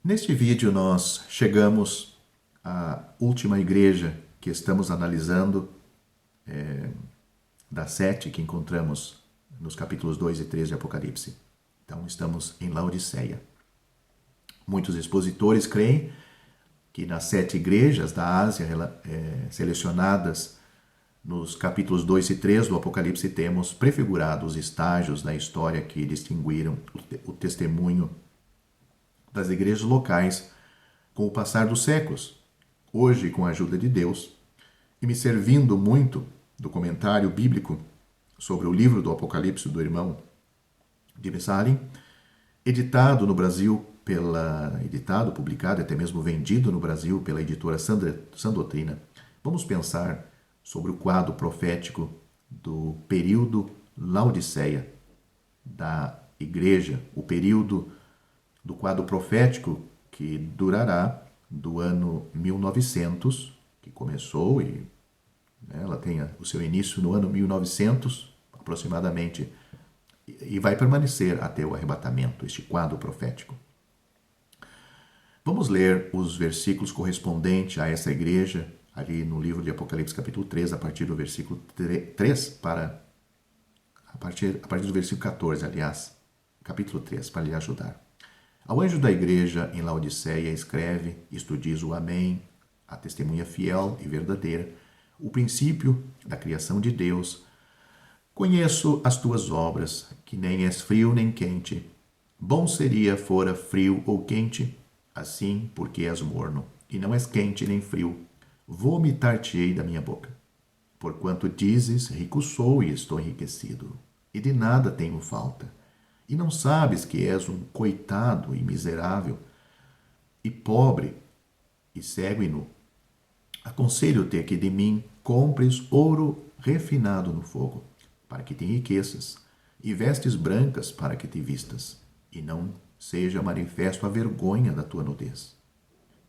Neste vídeo nós chegamos à última igreja que estamos analisando, das 7 que encontramos nos capítulos 2 e 3 de Apocalipse. Então estamos em Laodiceia. Muitos expositores creem que nas 7 igrejas da Ásia selecionadas nos capítulos 2 e 3 do Apocalipse temos prefigurado os estágios da história que distinguiram o testemunho das igrejas locais com o passar dos séculos. Hoje, com a ajuda de Deus, e me servindo muito do comentário bíblico sobre o livro do Apocalipse do irmão de Messalim, publicado, até mesmo vendido no Brasil pela editora Sã Doutrina, vamos pensar sobre o quadro profético do período Laodiceia da igreja, o período do quadro profético que durará do ano 1900, que começou e ela tem o seu início no ano 1900, aproximadamente, e vai permanecer até o arrebatamento, este quadro profético. Vamos ler os versículos correspondentes a essa igreja, ali no livro de Apocalipse, capítulo 3, a partir do versículo 3 a partir do versículo 14, aliás, capítulo 3, para lhe ajudar. Ao anjo da igreja em Laodiceia escreve, isto diz o Amém, a testemunha fiel e verdadeira, o princípio da criação de Deus. Conheço as tuas obras, que nem és frio nem quente. Bom seria fora frio ou quente, assim porque és morno, e não és quente nem frio. Vomitar-te-ei da minha boca. Porquanto dizes, rico sou e estou enriquecido, e de nada tenho falta. E não sabes que és um coitado e miserável, e pobre, e cego e nu. Aconselho-te que de mim compres ouro refinado no fogo, para que te enriqueças, e vestes brancas para que te vistas, e não seja manifesto a vergonha da tua nudez.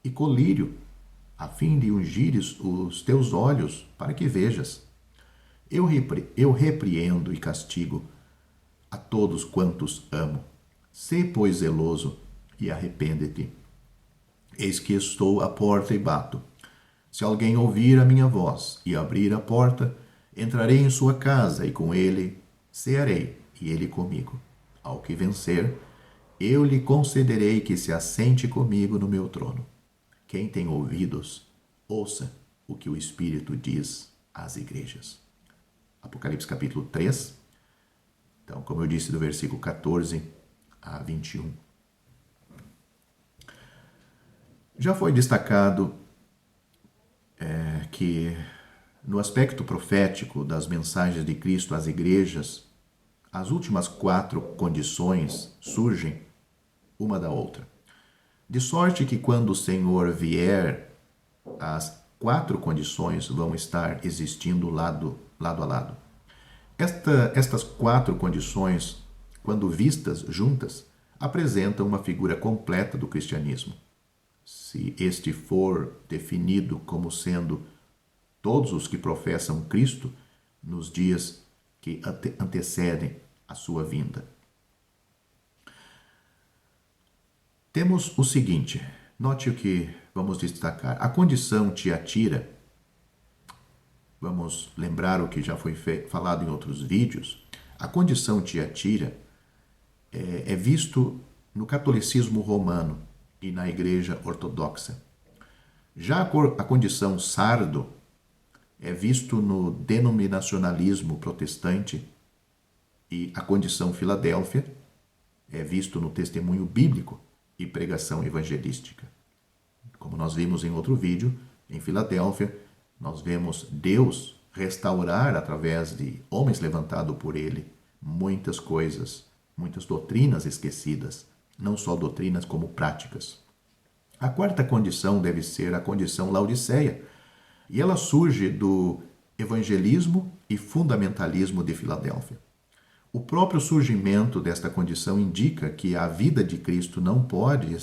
E colírio, a fim de ungires os teus olhos, para que vejas. Eu repreendo e castigo a todos quantos amo. Sê, pois, zeloso e arrepende-te. Eis que estou à porta e bato. Se alguém ouvir a minha voz e abrir a porta, entrarei em sua casa e com ele cearei, e ele comigo. Ao que vencer, eu lhe concederei que se assente comigo no meu trono. Quem tem ouvidos, ouça o que o Espírito diz às igrejas. Apocalipse capítulo 3. Então, como eu disse, do versículo 14 a 21. Já foi destacado que, no aspecto profético das mensagens de Cristo às igrejas, as últimas 4 condições surgem uma da outra. De sorte que, quando o Senhor vier, as 4 condições vão estar existindo lado a lado. Estas 4 condições, quando vistas juntas, apresentam uma figura completa do cristianismo. Se este for definido como sendo todos os que professam Cristo nos dias que antecedem a sua vinda. Temos o seguinte, note o que vamos destacar. A condição Tiatira, vamos lembrar o que já foi falado em outros vídeos, a condição Tiatira é visto no catolicismo romano e na igreja ortodoxa. Já a condição Sardo é visto no denominacionalismo protestante e a condição Filadélfia é visto no testemunho bíblico e pregação evangelística. Como nós vimos em outro vídeo, em Filadélfia, nós vemos Deus restaurar, através de homens levantados por Ele, muitas coisas, muitas doutrinas esquecidas, não só doutrinas como práticas. A 4ª condição deve ser a condição Laodiceia, e ela surge do evangelismo e fundamentalismo de Filadélfia. O próprio surgimento desta condição indica que a vida de Cristo não pode,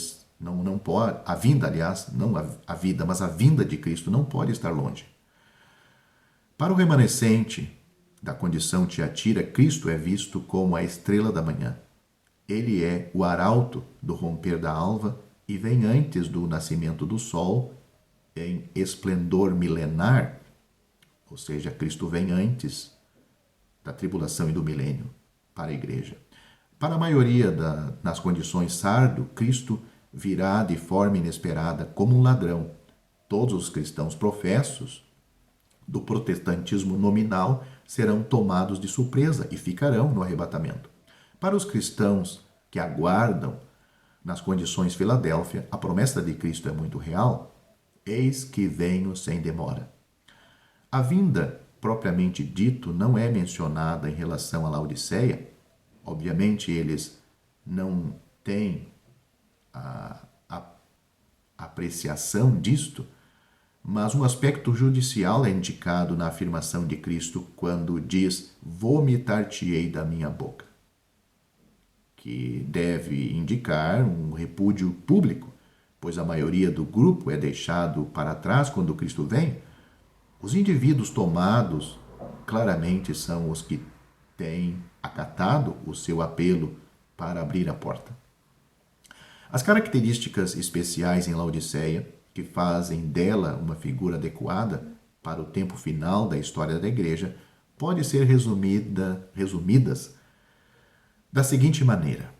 a vinda, aliás, não a vida, mas a vinda de Cristo não pode estar longe. Para o remanescente da condição Tiatira, Cristo é visto como a estrela da manhã. Ele é o arauto do romper da alva e vem antes do nascimento do sol em esplendor milenar, ou seja, Cristo vem antes da tribulação e do milênio para a igreja. Para a maioria nas condições sardo, Cristo virá de forma inesperada como um ladrão. Todos os cristãos professos do protestantismo nominal serão tomados de surpresa e ficarão no arrebatamento. Para os cristãos que aguardam nas condições Filadélfia, a promessa de Cristo é muito real. Eis que venho sem demora. A vinda, propriamente dito, não é mencionada em relação à Laodiceia. Obviamente, eles não têm a apreciação disto, mas um aspecto judicial é indicado na afirmação de Cristo quando diz: vomitar-te-ei da minha boca, que deve indicar um repúdio público, pois a maioria do grupo é deixado para trás quando Cristo vem. Os indivíduos tomados claramente são os que têm acatado o seu apelo para abrir a porta. As características especiais em Laodiceia, que fazem dela uma figura adequada para o tempo final da história da igreja, podem ser resumidas da seguinte maneira.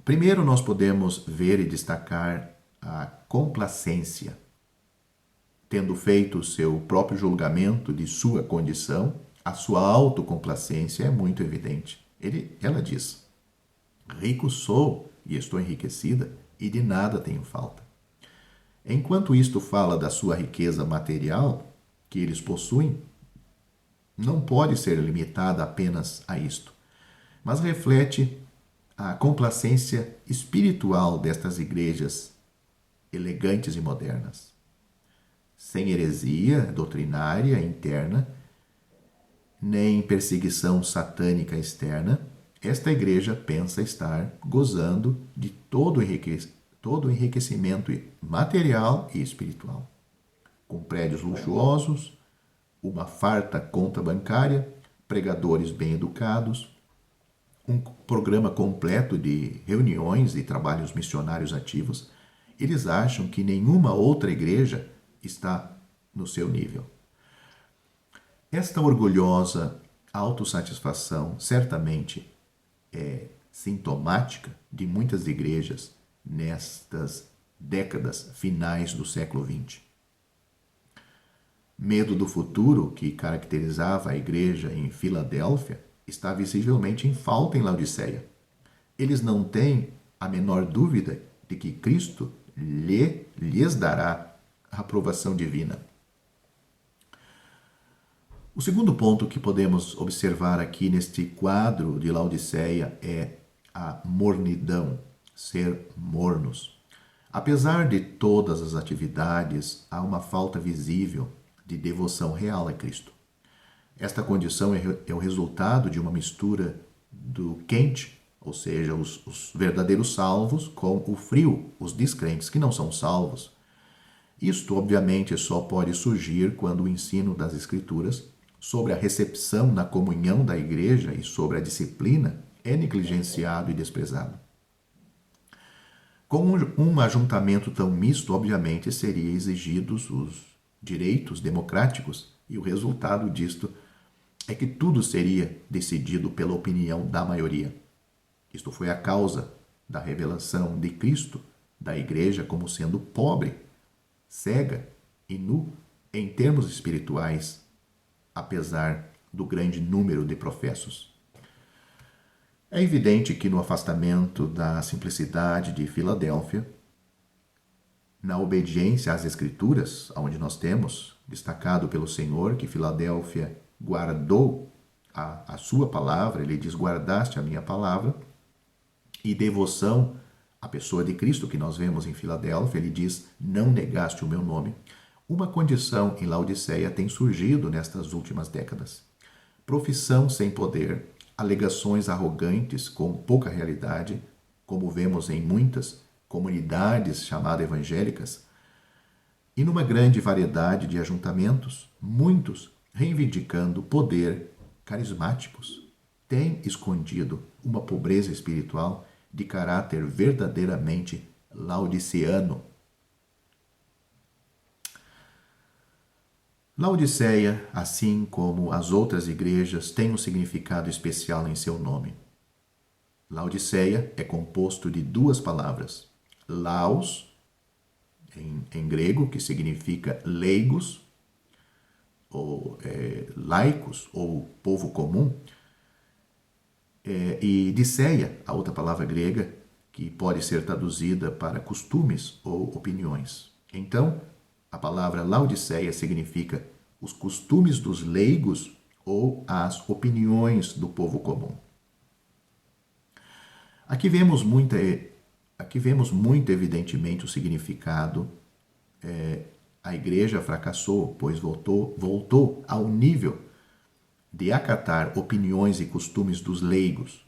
Primeiro, nós podemos ver e destacar a complacência. Tendo feito o seu próprio julgamento de sua condição, a sua autocomplacência é muito evidente. Ela diz: rico sou e estou enriquecida, e de nada tenho falta. Enquanto isto fala da sua riqueza material, que eles possuem, não pode ser limitada apenas a isto, mas reflete a complacência espiritual destas igrejas elegantes e modernas. Sem heresia doutrinária interna, nem perseguição satânica externa, esta igreja pensa estar gozando de todo o enriquecimento material e espiritual. Com prédios luxuosos, uma farta conta bancária, pregadores bem educados, um programa completo de reuniões e trabalhos missionários ativos, eles acham que nenhuma outra igreja está no seu nível. Esta orgulhosa autossatisfação certamente é sintomática de muitas igrejas nestas décadas finais do século XX. Medo do futuro, que caracterizava a igreja em Filadélfia, está visivelmente em falta em Laodiceia. Eles não têm a menor dúvida de que Cristo lhes dará a aprovação divina. O segundo ponto que podemos observar aqui neste quadro de Laodiceia é a mornidão, ser mornos. Apesar de todas as atividades, há uma falta visível de devoção real a Cristo. Esta condição é o resultado de uma mistura do quente, ou seja, os verdadeiros salvos, com o frio, os descrentes que não são salvos. Isto, obviamente, só pode surgir quando o ensino das Escrituras sobre a recepção na comunhão da igreja e sobre a disciplina é negligenciado e desprezado. Com um ajuntamento tão misto, obviamente, seriam exigidos os direitos democráticos, e o resultado disto é que tudo seria decidido pela opinião da maioria. Isto foi a causa da revelação de Cristo, da igreja como sendo pobre, cega e nu em termos espirituais, apesar do grande número de professos. É evidente que no afastamento da simplicidade de Filadélfia, na obediência às Escrituras, onde nós temos destacado pelo Senhor que Filadélfia guardou a sua palavra, ele diz: guardaste a minha palavra, e devoção à pessoa de Cristo, que nós vemos em Filadélfia, ele diz: não negaste o meu nome. Uma condição em Laodiceia tem surgido nestas últimas décadas. Profissão sem poder, alegações arrogantes com pouca realidade, como vemos em muitas comunidades chamadas evangélicas, e numa grande variedade de ajuntamentos, muitos reivindicando poder carismáticos, têm escondido uma pobreza espiritual de caráter verdadeiramente laodiceano. Laodiceia, assim como as outras igrejas, tem um significado especial em seu nome. Laodiceia é composto de duas palavras. Laos, em grego, que significa leigos, ou laicos, ou povo comum, e diceia, a outra palavra grega, que pode ser traduzida para costumes ou opiniões. Então, a palavra Laodiceia significa os costumes dos leigos ou as opiniões do povo comum. Aqui vemos muito evidentemente o significado. A igreja fracassou, pois voltou ao nível de acatar opiniões e costumes dos leigos.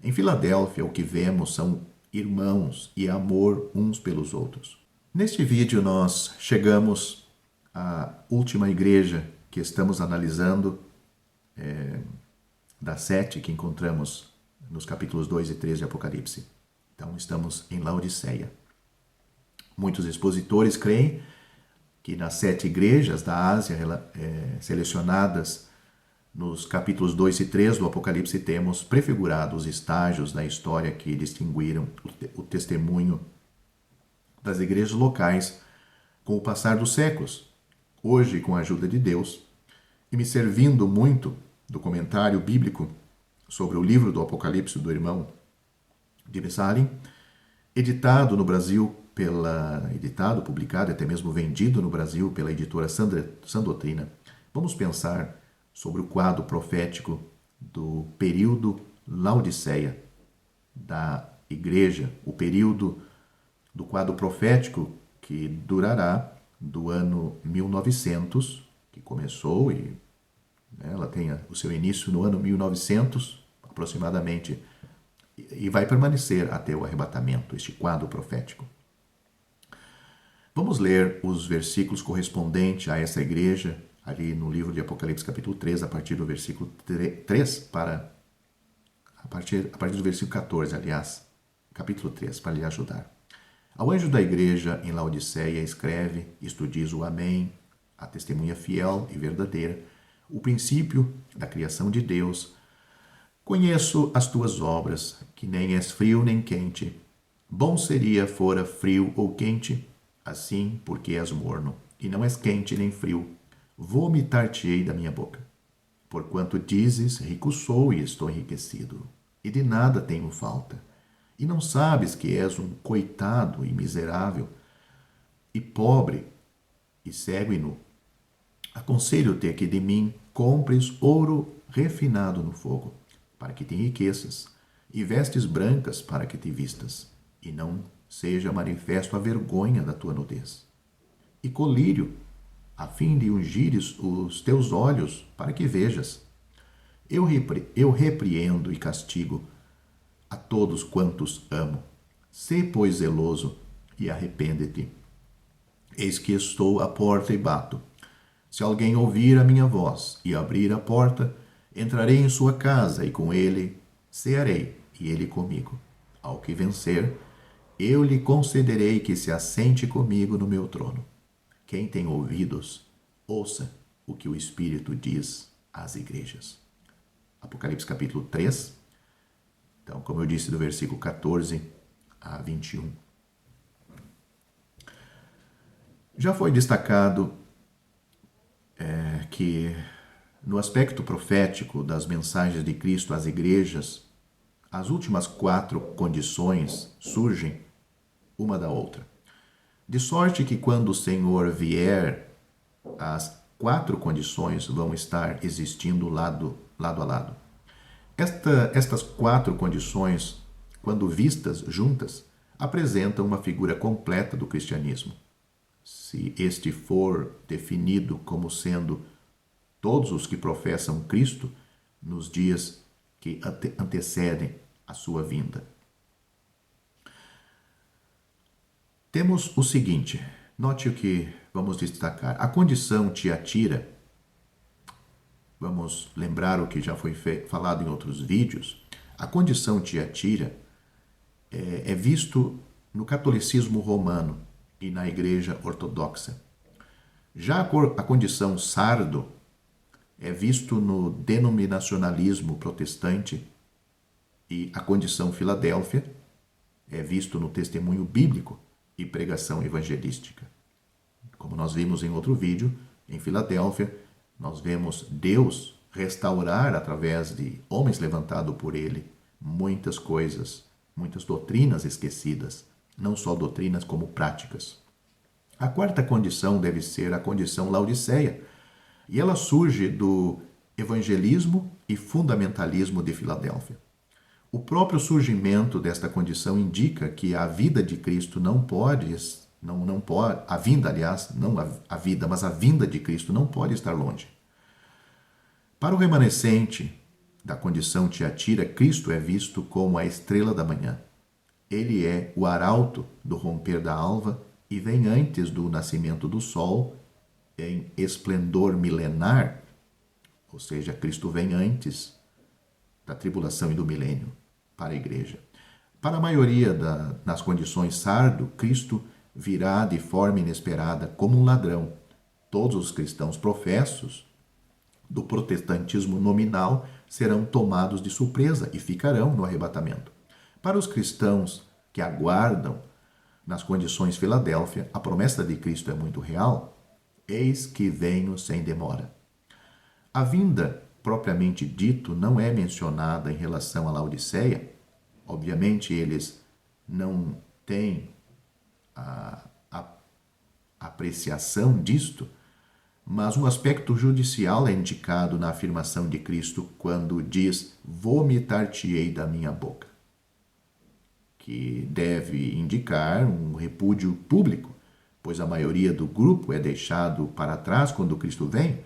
Em Filadélfia, o que vemos são irmãos e amor uns pelos outros. Neste vídeo, nós chegamos à última igreja que estamos analisando, das 7 que encontramos nos capítulos 2 e 3 de Apocalipse. Então, estamos em Laodiceia. Muitos expositores creem que nas 7 igrejas da Ásia selecionadas nos capítulos 2 e 3 do Apocalipse, temos prefigurado os estágios da história que distinguiram o testemunho das igrejas locais com o passar dos séculos. Hoje, com a ajuda de Deus, e me servindo muito do comentário bíblico sobre o livro do Apocalipse do irmão Jimmy Salim, editado no Brasil publicado, até mesmo vendido no Brasil pela editora Sã Doutrina, vamos pensar sobre o quadro profético do período Laodiceia da igreja, o período do quadro profético que durará do ano 1900, que começou e ela tem o seu início no ano 1900, aproximadamente, e vai permanecer até o arrebatamento, este quadro profético. Vamos ler os versículos correspondentes a essa igreja, ali no livro de Apocalipse, capítulo 3, a partir do versículo 3 a partir do versículo 14, aliás, capítulo 3, para lhe ajudar. Ao anjo da igreja em Laodiceia escreve, isto diz o Amém, a testemunha fiel e verdadeira, o princípio da criação de Deus. Conheço as tuas obras, que nem és frio nem quente. Bom seria fora frio ou quente, assim porque és morno, e não és quente nem frio. Vomitar-te-ei da minha boca. Porquanto dizes, rico sou e estou enriquecido, e de nada tenho falta. E não sabes que és um coitado e miserável, e pobre, e cego e nu. Aconselho-te que de mim compres ouro refinado no fogo, para que te enriqueças, e vestes brancas para que te vistas, e não seja manifesto a vergonha da tua nudez. E colírio, a fim de ungires os teus olhos, para que vejas. Eu repreendo e castigo a todos quantos amo. Sê, pois, zeloso e arrepende-te. Eis que estou à porta e bato. Se alguém ouvir a minha voz e abrir a porta, entrarei em sua casa e com ele cearei, e ele comigo. Ao que vencer, eu lhe concederei que se assente comigo no meu trono. Quem tem ouvidos, ouça o que o Espírito diz às igrejas. Apocalipse capítulo 3. Então, como eu disse, do versículo 14 a 21. Já foi destacado que no aspecto profético das mensagens de Cristo às igrejas, as últimas 4 condições surgem uma da outra. De sorte que quando o Senhor vier, as 4 condições vão estar existindo lado a lado. Estas 4 condições, quando vistas juntas, apresentam uma figura completa do cristianismo. Se este for definido como sendo todos os que professam Cristo nos dias que antecedem a sua vinda. Temos o seguinte, note o que vamos destacar. A condição Tiatira, vamos lembrar o que já foi falado em outros vídeos, a condição Tiatira é visto no catolicismo romano e na Igreja Ortodoxa. Já a condição sardo é visto no denominacionalismo protestante e a condição Filadélfia é visto no testemunho bíblico e pregação evangelística. Como nós vimos em outro vídeo, em Filadélfia, nós vemos Deus restaurar através de homens levantados por ele muitas coisas, muitas doutrinas esquecidas, não só doutrinas como práticas. A quarta condição deve ser a condição Laodiceia, e ela surge do evangelismo e fundamentalismo de Filadélfia. O próprio surgimento desta condição indica que a vida de Cristo não pode, a vinda, aliás, não a vida, mas a vinda de Cristo não pode estar longe. Para o remanescente da condição Tiatira, Cristo é visto como a estrela da manhã. Ele é o arauto do romper da alva e vem antes do nascimento do sol em esplendor milenar, ou seja, Cristo vem antes da tribulação e do milênio para a igreja. Para a maioria nas condições sardo, Cristo virá de forma inesperada como um ladrão. Todos os cristãos professos do protestantismo nominal serão tomados de surpresa e ficarão no arrebatamento. Para os cristãos que aguardam nas condições Filadélfia, a promessa de Cristo é muito real. Eis que venho sem demora. A vinda, propriamente dito, não é mencionada em relação à Laodiceia. Obviamente, eles não têm a apreciação disto, mas um aspecto judicial é indicado na afirmação de Cristo quando diz: vomitar-te-ei da minha boca, que deve indicar um repúdio público, pois a maioria do grupo é deixado para trás quando Cristo vem.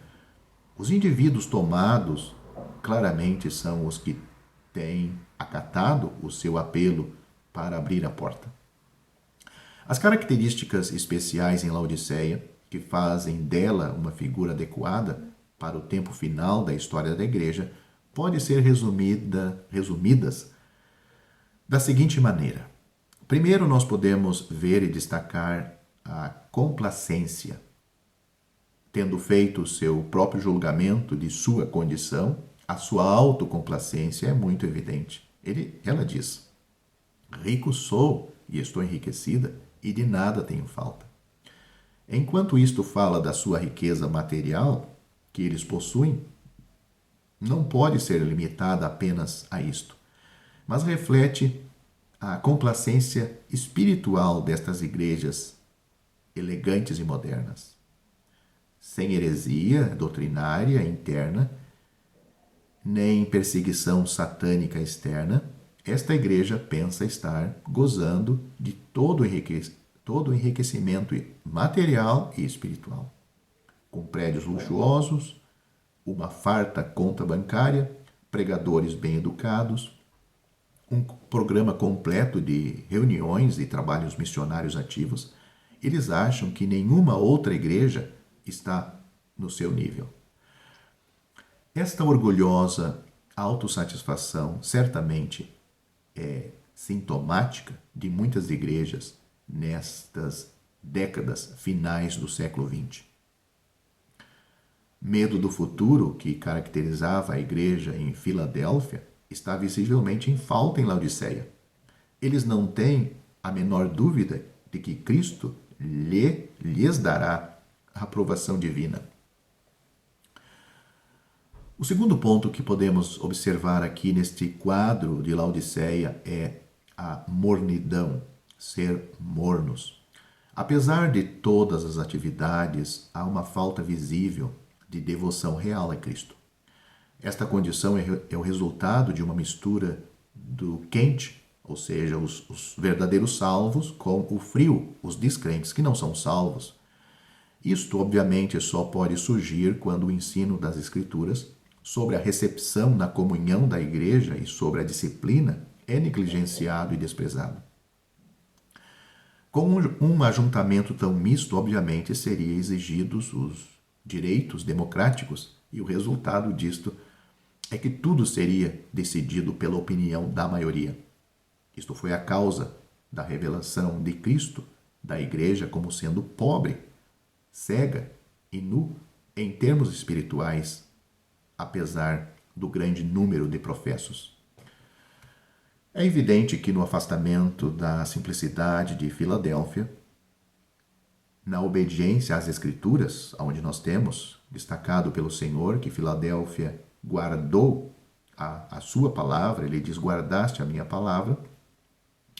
Os indivíduos tomados claramente são os que têm acatado o seu apelo para abrir a porta. As características especiais em Laodiceia, que fazem dela uma figura adequada para o tempo final da história da igreja, podem ser resumidas da seguinte maneira. Primeiro, nós podemos ver e destacar a complacência. Tendo feito o seu próprio julgamento de sua condição, a sua autocomplacência é muito evidente. Ela diz: rico sou e estou enriquecida, e de nada tenho falta. Enquanto isto fala da sua riqueza material, que eles possuem, não pode ser limitada apenas a isto, mas reflete a complacência espiritual destas igrejas elegantes e modernas. Sem heresia doutrinária interna, nem perseguição satânica externa, esta igreja pensa estar gozando de todo o enriquecimento material e espiritual, com prédios luxuosos, uma farta conta bancária, pregadores bem educados, um programa completo de reuniões e trabalhos missionários ativos. Eles acham que nenhuma outra igreja está no seu nível. Esta orgulhosa autossatisfação certamente é sintomática de muitas igrejas nestas décadas finais do século XX. Medo do futuro, que caracterizava a igreja em Filadélfia, está visivelmente em falta em Laodiceia. Eles não têm a menor dúvida de que Cristo lhes dará a aprovação divina. O segundo ponto que podemos observar aqui neste quadro de Laodiceia é a mornidão, ser mornos. Apesar de todas as atividades, há uma falta visível de devoção real a Cristo. Esta condição é o resultado de uma mistura do quente, ou seja, os verdadeiros salvos, com o frio, os descrentes que não são salvos. Isto, obviamente, só pode surgir quando o ensino das Escrituras sobre a recepção na comunhão da igreja e sobre a disciplina é negligenciado e desprezado. Com um ajuntamento tão misto, obviamente, seriam exigidos os direitos democráticos, e o resultado disto é que tudo seria decidido pela opinião da maioria. Isto foi a causa da revelação de Cristo, da igreja como sendo pobre, cega e nu em termos espirituais, apesar do grande número de professos. É evidente que no afastamento da simplicidade de Filadélfia, na obediência às Escrituras, onde nós temos destacado pelo Senhor que Filadélfia guardou a sua palavra, ele diz: guardaste a minha palavra,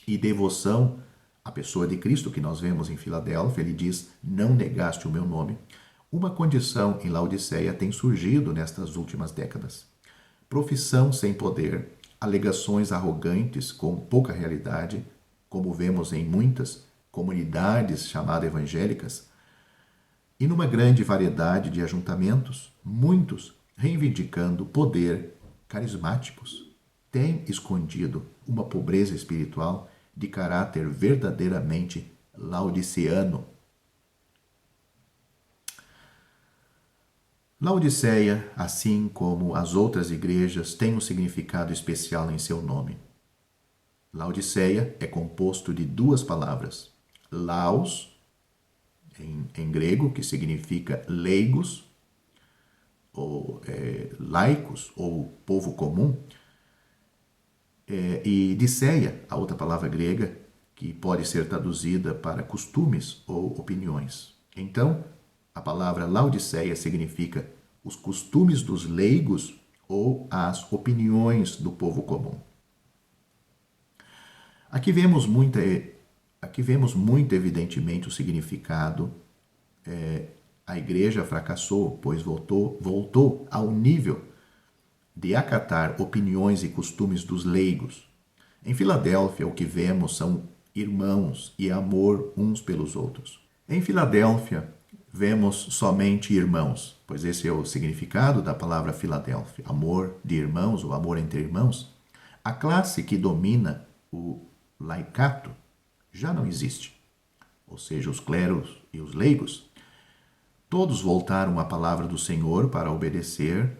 e devoção à pessoa de Cristo, que nós vemos em Filadélfia, ele diz: não negaste o meu nome. Uma condição em Laodiceia tem surgido nestas últimas décadas: profissão sem poder, alegações arrogantes com pouca realidade, como vemos em muitas comunidades chamadas evangélicas, e numa grande variedade de ajuntamentos, muitos reivindicando poder, carismáticos, têm escondido uma pobreza espiritual de caráter verdadeiramente laodiceano. Laodiceia, assim como as outras igrejas, tem um significado especial em seu nome. Laodiceia é composto de duas palavras: laos, em grego, que significa leigos, ou laicos, ou povo comum, e diceia, a outra palavra grega, que pode ser traduzida para costumes ou opiniões. Então, a palavra Laodiceia significa os costumes dos leigos ou as opiniões do povo comum. Aqui vemos muito evidentemente o significado. A igreja fracassou, pois voltou ao nível de acatar opiniões e costumes dos leigos. Em Filadélfia, o que vemos são irmãos e amor uns pelos outros. Em Filadélfia, vemos somente irmãos, pois esse é o significado da palavra Filadélfia: amor de irmãos ou amor entre irmãos. A classe que domina o laicato já não existe, ou seja, os clérigos e os leigos. Todos voltaram à palavra do Senhor para obedecer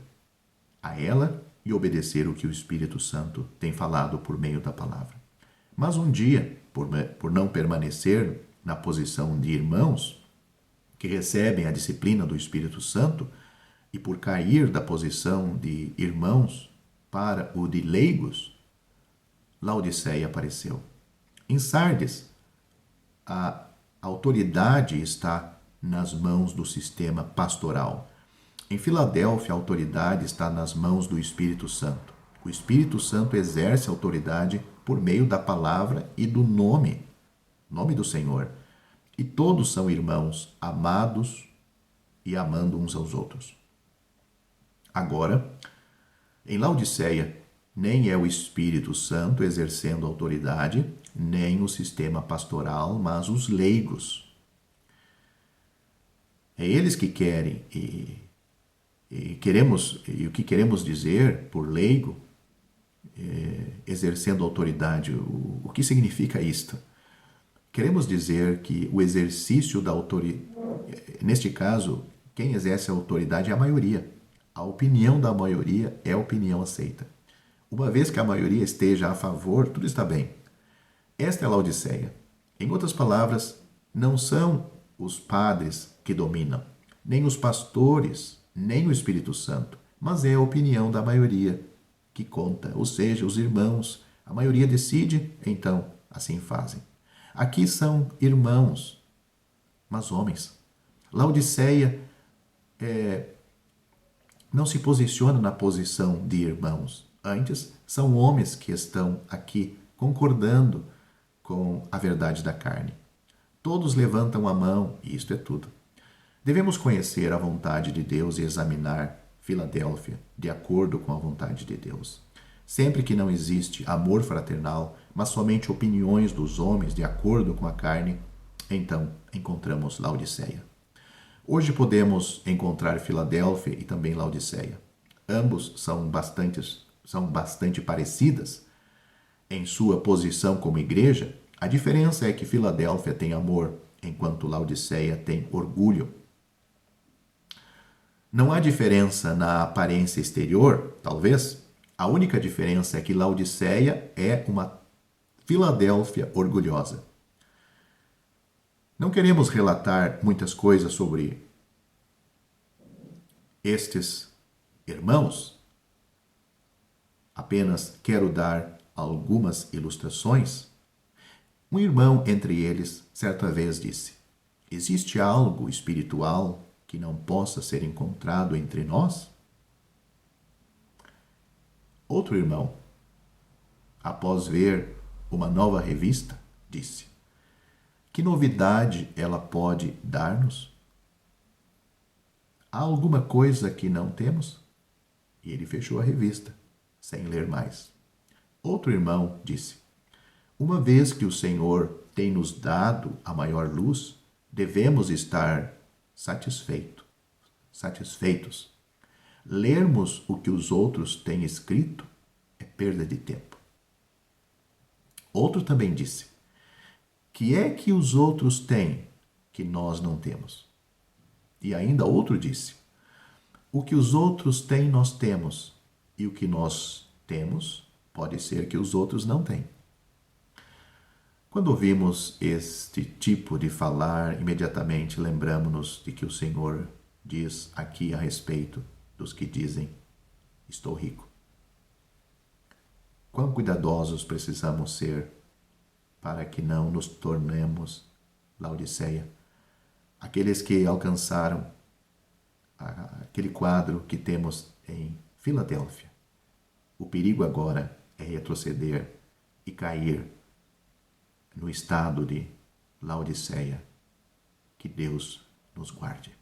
a ela e obedecer o que o Espírito Santo tem falado por meio da palavra. Mas um dia, por não permanecer na posição de irmãos que recebem a disciplina do Espírito Santo e por cair da posição de irmãos para o de leigos, Laodiceia apareceu. Em Sardes, a autoridade está nas mãos do sistema pastoral. Em Filadélfia, a autoridade está nas mãos do Espírito Santo. O Espírito Santo exerce autoridade por meio da palavra e do nome do Senhor. E todos são irmãos, amados e amando uns aos outros. Agora, em Laodiceia, nem é o Espírito Santo exercendo autoridade, nem o sistema pastoral, mas os leigos. É eles que querem, e o que queremos dizer por leigo, exercendo autoridade, o que significa isto? Queremos dizer que o exercício da autoridade, neste caso, quem exerce a autoridade é a maioria. A opinião da maioria é a opinião aceita. Uma vez que a maioria esteja a favor, tudo está bem. Esta é a Laodiceia. Em outras palavras, não são os padres que dominam, nem os pastores, nem o Espírito Santo, mas é a opinião da maioria que conta, ou seja, os irmãos. A maioria decide, então assim fazem. Aqui são irmãos, mas homens. Laodiceia não se posiciona na posição de irmãos. Antes, são homens que estão aqui concordando com a verdade da carne. Todos levantam a mão, e isto é tudo. Devemos conhecer a vontade de Deus e examinar Filadélfia de acordo com a vontade de Deus. Sempre que não existe amor fraternal, mas somente opiniões dos homens de acordo com a carne, então encontramos Laodiceia. Hoje podemos encontrar Filadélfia e também Laodiceia. Ambos são bastante parecidas em sua posição como igreja. A diferença é que Filadélfia tem amor, enquanto Laodiceia tem orgulho. Não há diferença na aparência exterior, talvez. A única diferença é que Laodiceia é uma Filadélfia orgulhosa. Não queremos relatar muitas coisas sobre estes irmãos, apenas quero dar algumas ilustrações. Um irmão entre eles, certa vez, disse: existe algo espiritual que não possa ser encontrado entre nós? Outro irmão, após ver uma nova revista, disse: que novidade ela pode dar-nos? Há alguma coisa que não temos? E ele fechou a revista, sem ler mais. Outro irmão disse: uma vez que o Senhor tem nos dado a maior luz, devemos estar satisfeitos. Lermos o que os outros têm escrito é perda de tempo. Outro também disse: que é que os outros têm que nós não temos? E ainda outro disse: o que os outros têm, nós temos, e o que nós temos, pode ser que os outros não têm. Quando ouvimos este tipo de falar, imediatamente lembramos-nos de que o Senhor diz aqui a respeito dos que dizem: estou rico. Quão cuidadosos precisamos ser para que não nos tornemos Laodiceia, aqueles que alcançaram aquele quadro que temos em Filadélfia. O perigo agora é retroceder e cair no estado de Laodiceia. Que Deus nos guarde.